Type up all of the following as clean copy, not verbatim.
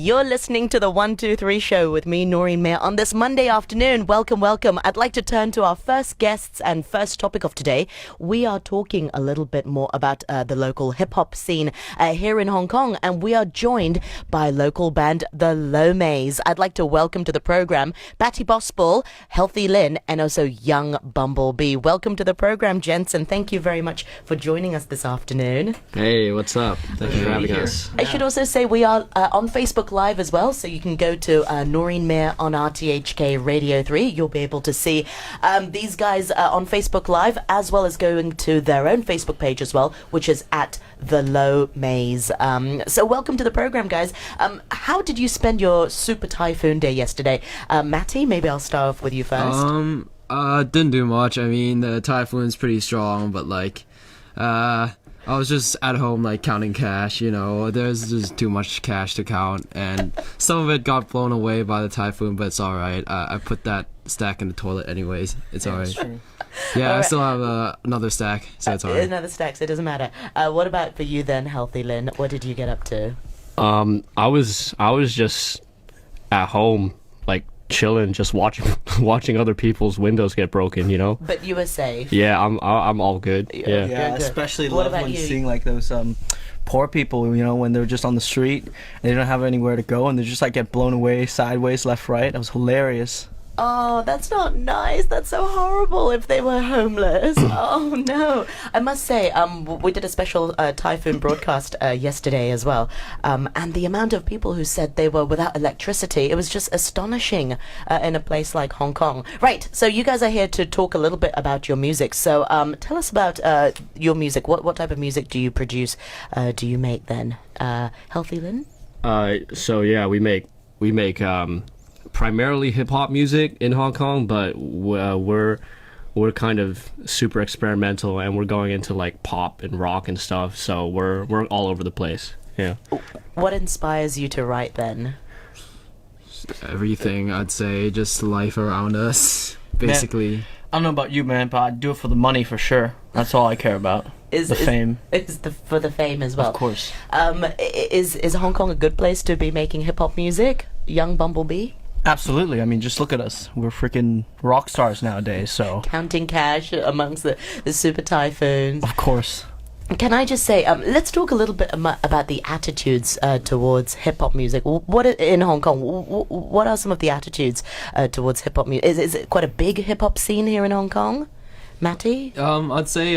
You're listening to the 123 show with me, Noreen Mayer, on this Monday afternoon. Welcome, welcome. I'd like to turn to our first guests and first topic of today. We are talking a little bit more about the local hip-hop scene here in Hong Kong, and we are joined by local band The Low Mays. I'd like to welcome to the program Batty Bospel, Healthy Lin, and also Young Bumblebee. Welcome to the program, gents, and thank you very much for joining us this afternoon. Hey, what's up? Thank you for having us. I should also say we are on Facebook Live as well, so you can go to Noreen Mayer on RTHK Radio 3. You'll be able to see these guys on Facebook Live, as well as going to their own Facebook page as well, which is at The Low Mays. So welcome to the program, guys. How did you spend your Super Typhoon Day yesterday? Matty, maybe I'll start off with you first. Didn't do much. I mean, the typhoon's pretty strong, but I was just at home, counting cash, there's just too much cash to count, and some of it got blown away by the typhoon, but it's alright. I put that stack in the toilet anyways. It's alright. Yeah, All right. I still have another stack, so it's alright. Another stack, so it doesn't matter. What about for you then, Healthy Lin? What did you get up to? I was just at home, chilling, just watching other people's windows get broken, But you were safe. Yeah, I'm all good. Yeah. Yeah, especially What love about when you? seeing those poor people, when they're just on the street and they don't have anywhere to go and they just get blown away sideways, left, right. That was hilarious. Oh, that's not nice. That's so horrible if they were homeless. Oh, no. I must say, we did a special typhoon broadcast yesterday as well. And the amount of people who said they were without electricity, it was just astonishing in a place like Hong Kong. Right, so you guys are here to talk a little bit about your music. So tell us about your music. What type of music do you produce, do you make then? Healthy Lin? So yeah, we make primarily hip-hop music in Hong Kong, but we're kind of super experimental, and we're going into pop and rock and stuff, so we're all over the place. Yeah. What inspires you to write then? Everything, I'd say, just life around us, basically. Man, I don't know about you, man, but I do it for the money for sure. That's all I care about. The fame. For the fame as well. Of course. Is Hong Kong a good place to be making hip-hop music? Young Bumblebee? Absolutely. I mean, just look at us. We're freaking rock stars nowadays, so... Counting cash amongst the super typhoons. Of course. Can I just say, let's talk a little bit about the attitudes towards hip-hop music. What in Hong Kong, what are some of the attitudes towards hip-hop music? Is it quite a big hip-hop scene here in Hong Kong? Matty? I'd say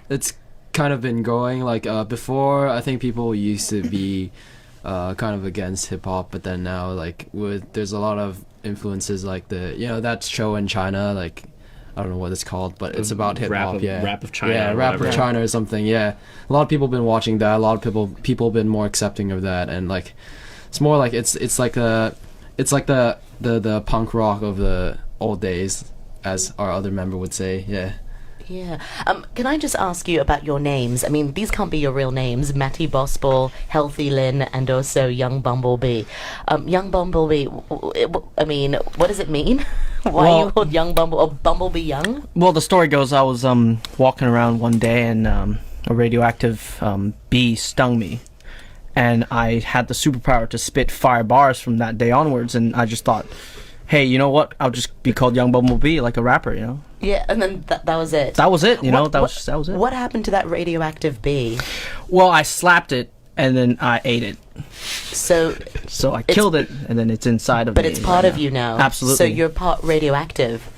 it's kind of been growing. Before, I think people used to be kind of against hip-hop, but then now there's a lot of influences that show in China, I don't know what it's called, but it's about hip-hop. Rap of China. Yeah, Rap of China or something. Yeah, a lot of people have been watching that. A lot of people have been more accepting of that, and it's more it's like the punk rock of the old days, as our other member would say. Yeah. Yeah. Can I just ask you about your names? I mean, these can't be your real names. Matty Bospel, Healthy Lin, and also Young Bumblebee. Young Bumblebee, I mean, what does it mean? Why are you called Young Bumblebee Young? Well, the story goes I was walking around one day and a radioactive bee stung me. And I had the superpower to spit fire bars from that day onwards, and I just thought, hey, you know what? I'll just be called Young Bumblebee, like a rapper, Yeah, and then that was it. That was it, that was it. What happened to that radioactive bee? Well, I slapped it, and then I ate it. So I killed it, and then it's inside of me. But it's part of you now. Absolutely. So you're part radioactive.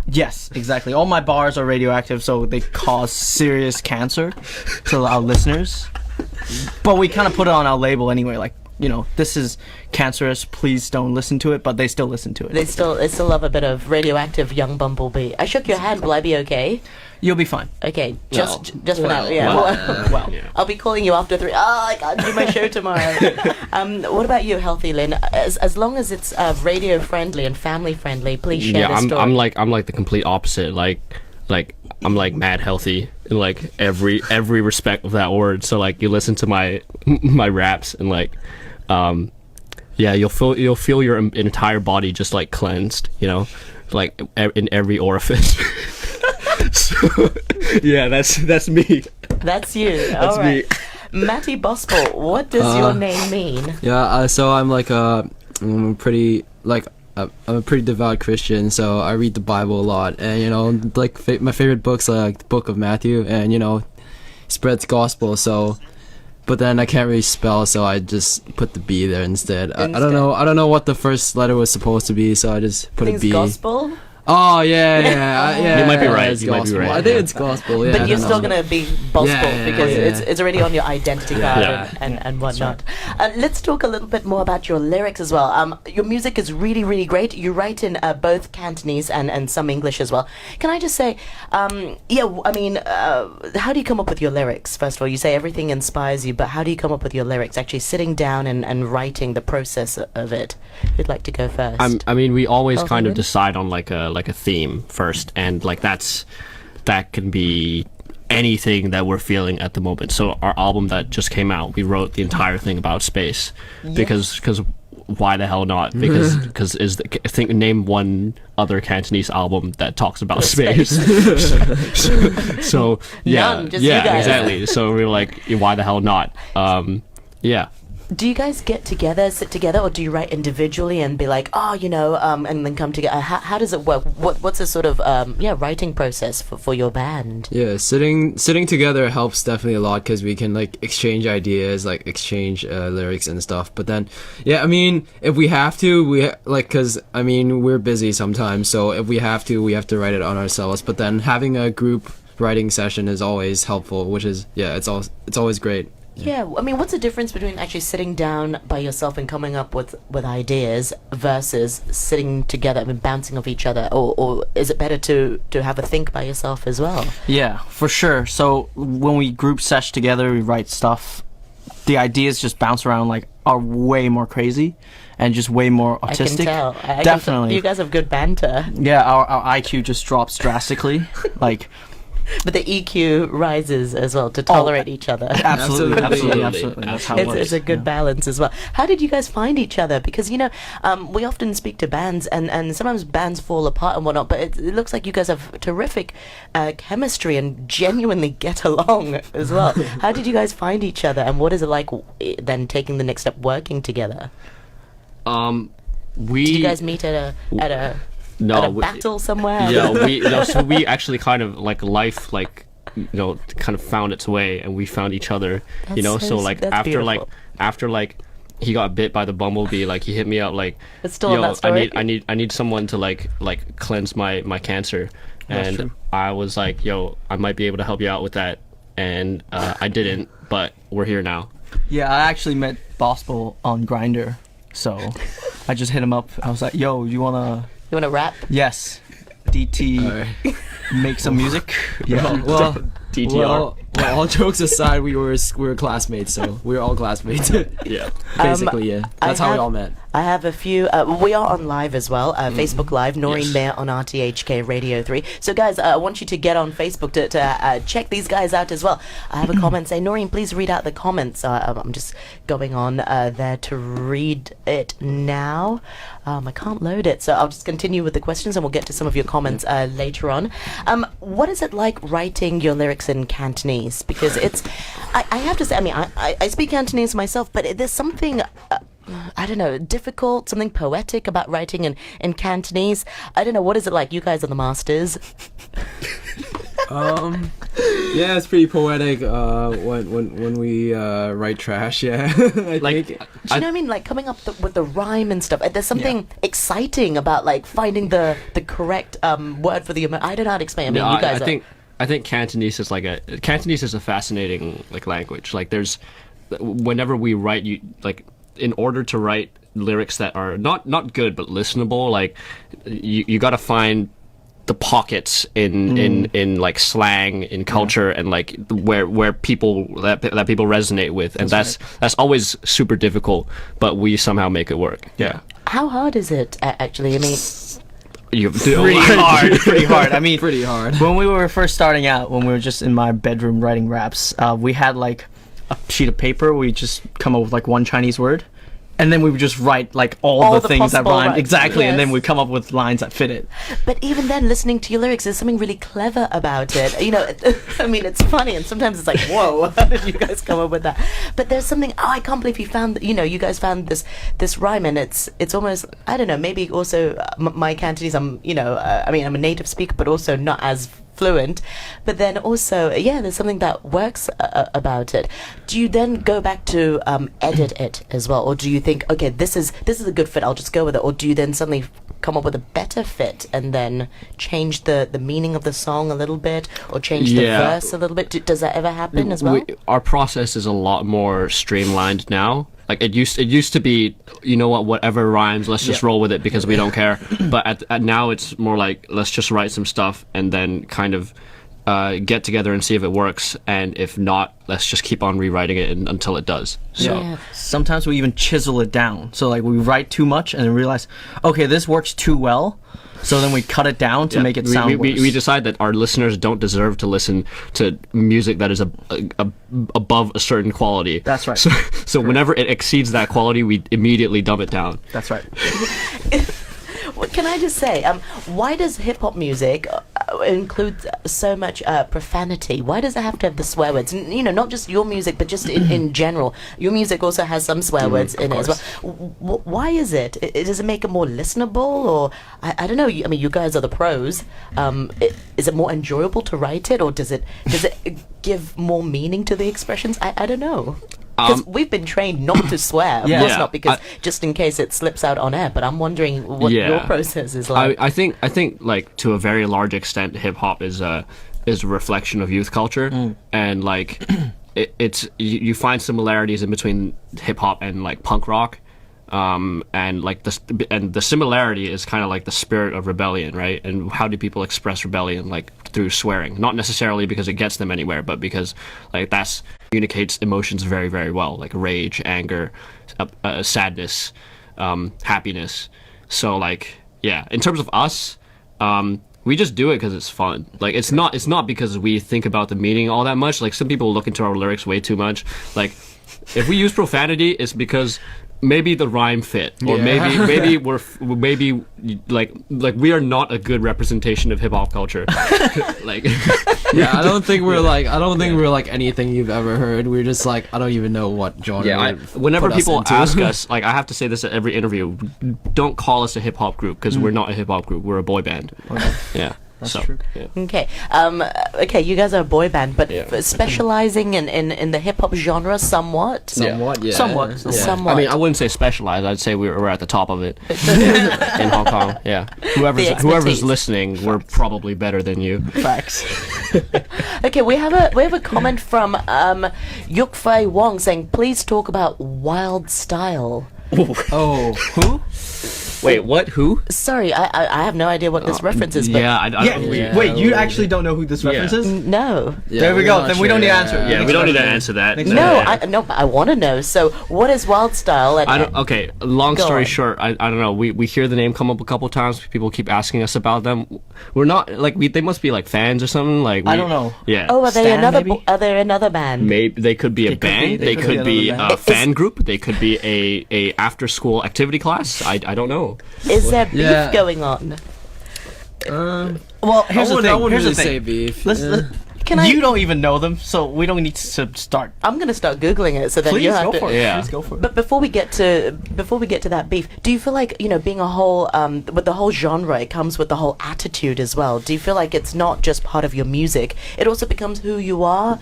Yes, exactly. All my bars are radioactive, so they cause serious cancer to our listeners. But we kind of put it on our label anyway, this is cancerous, please don't listen to it, but they still listen to it. They still love a bit of radioactive Young Bumblebee. I shook your hand, will I be okay? You'll be fine. Okay, just for now, yeah. Well, I'll be calling you after 3. I can't do my show tomorrow. What about you, Healthy Lin? As long as it's radio friendly and family friendly, please share the story. I'm like the complete opposite. I'm mad healthy in every respect of that word. So you listen to my raps and you'll feel your entire body just cleansed, in every orifice. So, yeah, that's me. That's you. That's All right. me. Matty Bospel, what does your name mean? Yeah, so I'm like I'm pretty I'm a pretty devout Christian, so I read the Bible a lot, and like my favorite book's like the Book of Matthew, and spreads gospel. So, but then I can't really spell, so I just put the B there instead. I don't know what the first letter was supposed to be, so I just put a B. Gospel. Oh yeah. You might be right. It's gospel. I think it's gospel. Yeah, but you're still gonna be Bospel because it's already on your identity card Yeah. and whatnot. Let's talk a little bit more about your lyrics as well. Your music is really, really great. You write in both Cantonese and some English as well. Can I just say, how do you come up with your lyrics? First of all, you say everything inspires you, but how do you come up with your lyrics? Actually sitting down and writing, the process of it. Who'd like to go first? We always kind of decide on like a theme first, and like that can be anything that we're feeling at the moment. So our album that just came out, we wrote the entire thing about space because why the hell not? Because name one other Cantonese album that talks about space. So yeah, None, just you guys. exactly. So we were like, why the hell not? Yeah. Do you guys sit together, or do you write individually and be like, and then come together? How does it work? What's the sort of writing process for your band? Yeah, sitting together helps definitely a lot because we can like exchange ideas, like exchange lyrics and stuff. But then, if we have to, we're busy sometimes. So if we have to write it on ourselves. But then having a group writing session is always helpful, which is it's always great. Yeah, what's the difference between actually sitting down by yourself and coming up with ideas versus sitting together and bouncing off each other, or is it better to have a think by yourself as well? Yeah, for sure. So when we group sesh together, we write stuff. The ideas just bounce around, like are way more crazy and just way more autistic. I can tell. Definitely. You guys have good banter. Yeah, our IQ just drops drastically. Like. But the EQ rises as well to tolerate each other. Absolutely. That's how it works. It's a good balance as well. How did you guys find each other? Because, we often speak to bands and sometimes bands fall apart and whatnot, but it looks like you guys have terrific chemistry and genuinely get along as well. How did you guys find each other, and what is it like then taking the next step, working together? Did you guys meet at a battle somewhere? Yeah, so we actually kind of like life, kind of found its way, and we found each other. After he got bit by the bumblebee, like he hit me up like, it's still in that story. I need someone to like cleanse my cancer, and I was like, I might be able to help you out with that, and I didn't, but we're here now. Yeah, I actually met Bospel on Grindr, so I just hit him up. I was like, yo, you wanna rap? Yes. DT, make some music. Yeah. Well, DTR. Well, all jokes aside, we were classmates, so we were all classmates. Yeah. Basically, yeah. That's how we all met. I have a few. We are on live as well. Facebook Live, Noreen Mayer on RTHK Radio 3. So, guys, I want you to get on Facebook to check these guys out as well. I have a comment saying, Noreen, please read out the comments. I'm just going on there to read it now. I can't load it, so I'll just continue with the questions and we'll get to some of your comments later on. What is it like writing your lyrics in Cantonese? Because I have to say, I speak Cantonese myself, but there's something... I don't know, difficult, something poetic about writing in Cantonese. I don't know, what is it like? You guys are the masters. Yeah, it's pretty poetic when we write trash, yeah. I think. Do you know what I mean? Like coming up with the rhyme and stuff. There's something exciting about like finding the correct word for the... I don't know how to explain. You guys I think Cantonese is Cantonese is a fascinating language. Like there's... Whenever we write, in order to write lyrics that are not good but listenable, like you got to find the pockets in like slang, in culture, and like where people that people resonate with, and that's always super difficult, but we somehow make it work. Yeah. How hard is it actually? Pretty hard. Pretty hard. When we were first starting out, when we were just in my bedroom writing raps, we had like a sheet of paper. We just come up with like one Chinese word, and then we would just write like all All the the things that possible rhyme rhymes, exactly, and then yes. we come up with lines that fit it. But even then, listening to your lyrics, there's something really clever about it. You know, I mean, it's funny, and sometimes it's like, whoa, how did you guys come up with that? But there's something, oh, I can't believe you found, you know, you guys found this rhyme, and it's almost, I don't know, maybe also my Cantonese, you know, I mean, I'm a native speaker, but also not as fluent. But then also, yeah, there's something that works about it. Do you then go back to edit it as well, or do you think, okay, this is a good fit, I'll just go with it, or do you then suddenly come up with a better fit and then change the meaning of the song a little bit, or change the verse a little bit? Does that ever happen as well? Our process is a lot more streamlined now. Like it used to be, you know what, whatever rhymes, let's just roll with it because we don't care. But at now it's more like, let's just write some stuff and then kind of get together and see if it works, and if not, let's just keep on rewriting it until it does. So Yeah. Sometimes we even chisel it down. So like we write too much and then realize, okay, this works too well. So then we cut it down to make it sound worse. we decide that our listeners don't deserve to listen to music that is above a certain quality. That's right. So whenever it exceeds that quality, we immediately dumb it down. That's right. Well, can I just say, why does hip hop music include so much profanity? Why does it have to have the swear words? You know, not just your music, but just in general. Your music also has some swear words in it as well. Why is it? Does it make it more listenable, or I don't know? I mean, you guys are the pros. Is it more enjoyable to write it, or does it give more meaning to the expressions? I don't know. Because we've been trained not to swear. Of course not, because just in case it slips out on air. But I'm wondering what your process is like. I think like to a very large extent, hip hop is a reflection of youth culture, and like you find similarities in between hip hop and like punk rock. And like the similarity is kind of like the spirit of rebellion, right? And how do people express rebellion? Like through swearing, not necessarily because it gets them anywhere, but because like that's communicates emotions very, very well, like rage, anger, sadness, happiness. So like, yeah, in terms of us, we just do it because it's fun. Like it's not because we think about the meaning all that much. Like some people look into our lyrics way too much. Like if we use profanity, it's because maybe the rhyme fit, or maybe like we are not a good representation of hip hop culture. Like, yeah, I don't think we're like anything you've ever heard. We're just like, I don't even know what genre. Whenever people ask us, like I have to say this at every interview, don't call us a hip hop group because we're not a hip hop group. We're a boy band. Okay. Yeah. That's true. Yeah. Okay. Okay, you guys are a boy band, but specializing in the hip hop genre somewhat. Somewhat, yeah. Somewhat. I mean, I wouldn't say specialized. I'd say we're at the top of it in Hong Kong. Yeah. Whoever's listening, we're probably better than you. Facts. Okay, we have a comment from Yuk Fei Wong saying, "Please talk about Wild Style." Oh, who? Wait, what? Who? Sorry, I have no idea what this reference is. But Wait, you actually don't know who this reference is? no. Yeah, There we we're go. not Then we don't need to answer. Yeah, we don't need to answer that. No, I want to know. So, what is Wild Style? And, Okay, long Go story on. short, I don't know. We hear the name come up a couple times. People keep asking us about them. We're not like they must be like fans or something. Like I don't know. Yeah. Oh, are they Stan, another? maybe? Are they another band? Maybe they could be a band. They could be another a fan group. They could be a after school activity class. I don't know. Is there beef Yeah. going on? Well, here's the I thing. wouldn't Here's the really say thing. beef. You don't even know them, so we don't need to start. I'm gonna start googling it. So then Please you have go to. for it. Yeah. Please go for it. But before we get to that beef, do you feel like, you know, being a whole with the whole genre, it comes with the whole attitude as well? Do you feel like it's not just part of your music; it also becomes who you are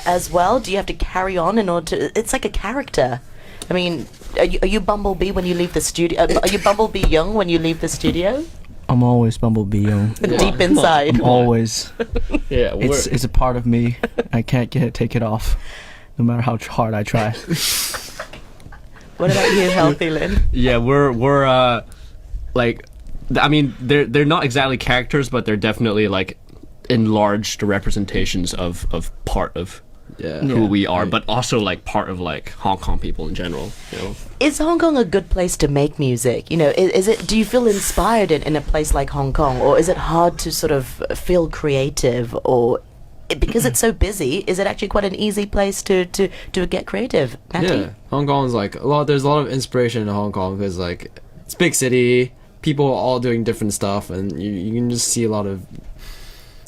as well? Do you have to carry on in order to? It's like a character. I mean, are you Bumblebee when you leave the studio? Are you Bumblebee young when you leave the studio? I'm always Bumblebee, young. Deep inside. Always. Yeah. It's a part of me. I can't take it off, no matter how hard I try. What about you, Healthy Lynn? Yeah, we're like, I mean, they're not exactly characters, but they're definitely like enlarged representations of part of who we are, but also like part of like Hong Kong people in general. You know? Is Hong Kong a good place to make music? You know, is it? Do you feel inspired in a place like Hong Kong, or is it hard to sort of feel creative, or because it's so busy, is it actually quite an easy place to get creative? Matty? Yeah, Hong Kong is like there's a lot of inspiration in Hong Kong because like it's a big city, people are all doing different stuff, and you can just see a lot of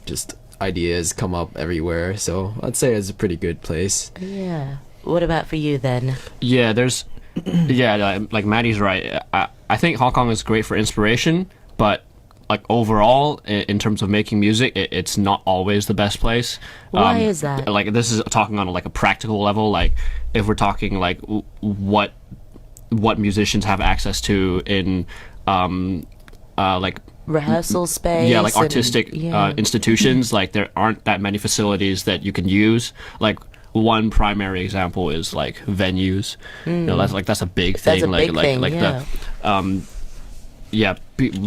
just ideas come up everywhere. So I'd say it's a pretty good place. Yeah. What about for you then? Yeah, there's like Maddie's right. I think Hong Kong is great for inspiration, but like overall in terms of making music, it's not always the best place. Why is that? Like this is talking on like a practical level, like if we're talking like what musicians have access to in like rehearsal space, like artistic institutions, like there aren't that many facilities that you can use. Like one primary example is like venues. You know, that's a big thing.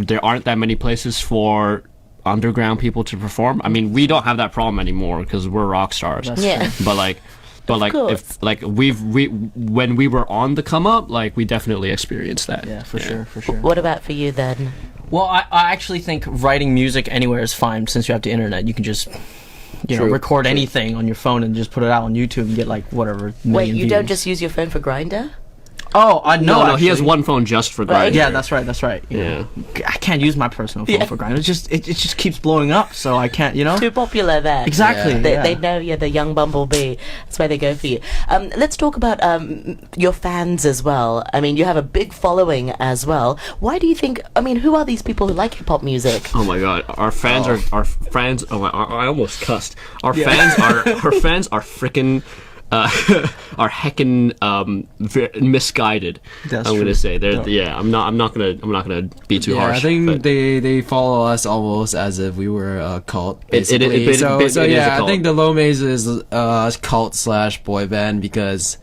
There aren't that many places for underground people to perform. I mean, we don't have that problem anymore because we're rock stars. But like if like when we were on the come up, like we definitely experienced that. Yeah, for sure. What about for you then? Well, I actually think writing music anywhere is fine since you have the internet. You can just record anything on your phone and just put it out on YouTube and get like whatever. Wait, you views. don't just use your phone for Grindr? Oh, I know. No, he has one phone just for Grindr. Yeah, that's right. You know, I can't use my personal phone for Grindr. It just keeps blowing up, so I can't. Too popular there. Exactly. They know you're the young Bumblebee. That's why they go for you. Let's talk about your fans as well. I mean, you have a big following as well. Why do you think? I mean, who are these people who like hip hop music? Oh my God, our fans are I almost cussed. Our fans are freaking. Are heckin' misguided. That's I'm true. gonna say I'm not gonna be too harsh. I think but they follow us almost as if we were a cult. It is a I think the Low Maze is a cult / boy band because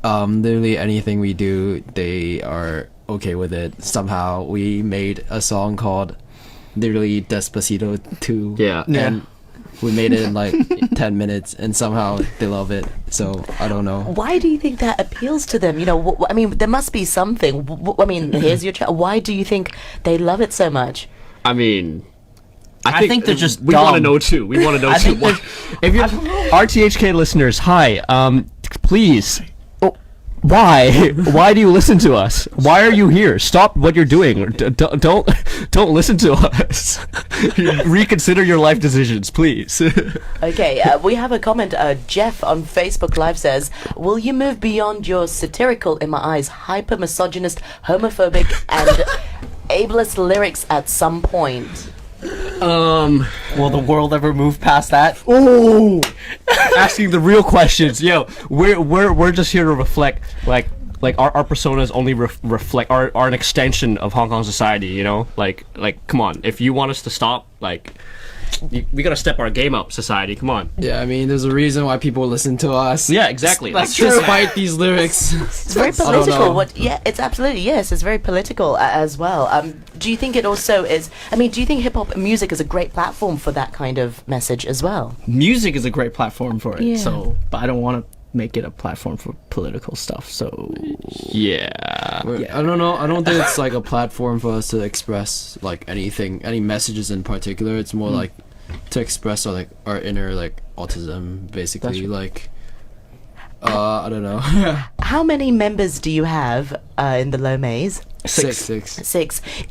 literally anything we do, they are okay with it. Somehow we made a song called literally Despedido 2. And we made it in like 10 minutes, and somehow they love it. So I don't know. Why do you think that appeals to them? I mean, there must be something. I mean, here's your why do you think they love it so much? I mean, I think they're just we dumb. want to know too. We want to know too. If you're RTHK listeners, hi. Please. Why do you listen to us? Why are you here? Stop what you're doing. Don't listen to us. Reconsider your life decisions, please. Okay, we have a comment. Jeff on Facebook Live says, "Will you move beyond your satirical, in my eyes, hyper misogynist, homophobic, and ableist lyrics at some point?" Will the world ever move past that? Oh, asking the real questions. Yo, we're just here to reflect, like our personas only reflect are an extension of Hong Kong society. You know, like come on, if you want us to stop, like. We gotta step our game up, society. Come on. Yeah, I mean, there's a reason why people listen to us. Yeah, exactly. That's true. Despite these lyrics. It's very political. It's absolutely, yes, it's very political as well. Do you think it also is, do you think hip-hop music is a great platform for that kind of message as well? Music is a great platform for it, Yeah. but I don't want to make it a platform for political stuff, so... Yeah. I don't know. I don't think it's like a platform for us to express like any messages in particular. It's more like to express our inner like autism, basically. Like, I don't know. How many members do you have in the Low Maze? Six.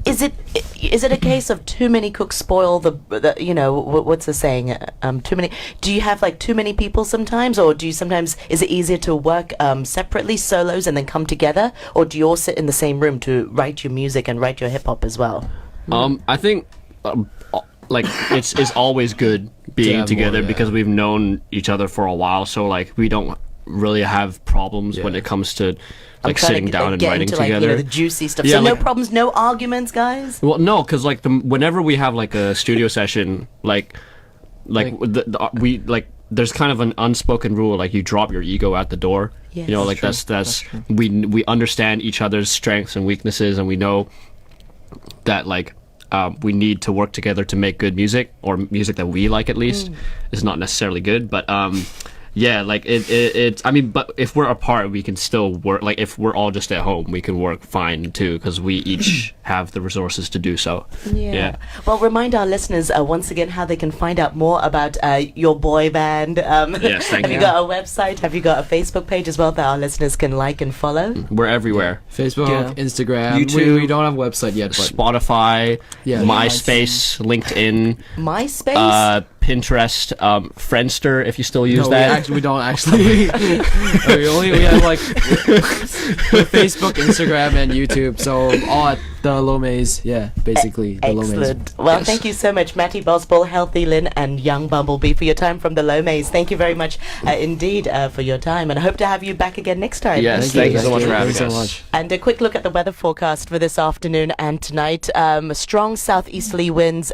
Is it a case of too many cooks spoil the what's the saying? Too many. Do you have like too many people sometimes, or do you sometimes? Is it easier to work separately, solos, and then come together, or do you all sit in the same room to write your music and write your hip hop as well? I think like it's always good being together because we've known each other for a while, so like we don't really have problems when it comes to like sitting down and writing together. The juicy stuff. Yeah, so like, no problems, no arguments, guys. Well, no, because like whenever we have like a studio session, there's kind of an unspoken rule, like you drop your ego at the door. Yes. You know, like that's we understand each other's strengths and weaknesses, and we know that like we need to work together to make good music, or music that we like at least. It's not necessarily good, but yeah, like it. I mean, but if we're apart, we can still work. Like if we're all just at home, we can work fine too, because we each have the resources to do so. Yeah. Well, remind our listeners once again how they can find out more about your boy band. Yes, thank have you. you got a website? Have you got a Facebook page as well that our listeners can like and follow? We're everywhere. Facebook, Yeah. Instagram. YouTube. We don't have a website yet, but Spotify, Yeah. MySpace, LinkedIn, MySpace? Pinterest, Friendster, if you still use no, that. we don't actually. we have like Facebook, Instagram, and YouTube. So all at the Lomays. Yeah, basically the Lomays. Excellent. Well, Yes. thank you so much, Matty Bosball, Healthy Lynn, and Young Bumblebee, for your time from the Lomays. Thank you very much indeed for your time, and I hope to have you back again next time. Yes, thank you so much for having Thanks so us. much. And a quick look at the weather forecast for this afternoon and tonight. Strong southeasterly winds